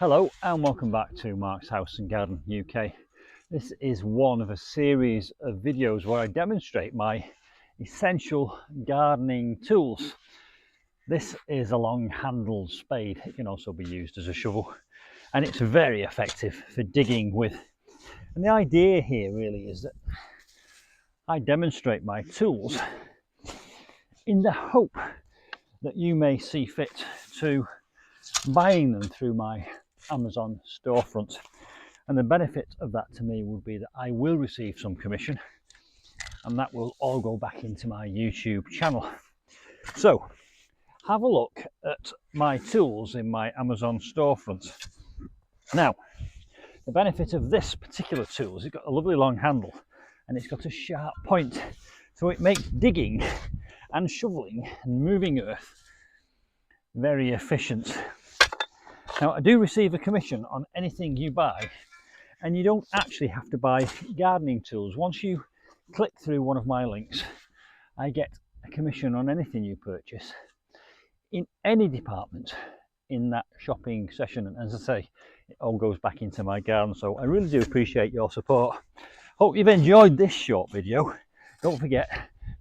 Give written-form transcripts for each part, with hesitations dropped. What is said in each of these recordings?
Hello and welcome back to Mark's House and Garden UK. This is one of a series of videos where I demonstrate my essential gardening tools. This is a long-handled spade. It can also be used as a shovel and it's very effective for digging with. And the idea here really is that I demonstrate my tools in the hope that you may see fit to buying them through my Amazon storefront. And the benefit of that to me would be that I will receive some commission and that will all go back into my YouTube channel. So have a look at my tools in my Amazon storefront. Now, the benefit of this particular tool is it's got a lovely long handle and it's got a sharp point. So it makes digging and shoveling and moving earth very efficient. Now, I do receive a commission on anything you buy, and you don't actually have to buy gardening tools. Once you click through one of my links, I get a commission on anything you purchase in any department in that shopping session. And as I say, it all goes back into my garden. So I really do appreciate your support. Hope you've enjoyed this short video. Don't forget,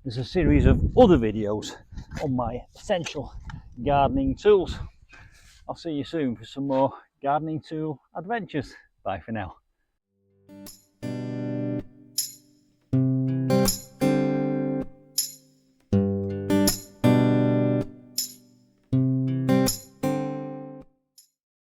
there's a series of other videos on my essential gardening tools. I'll see you soon for some more gardening tool adventures. Bye for now.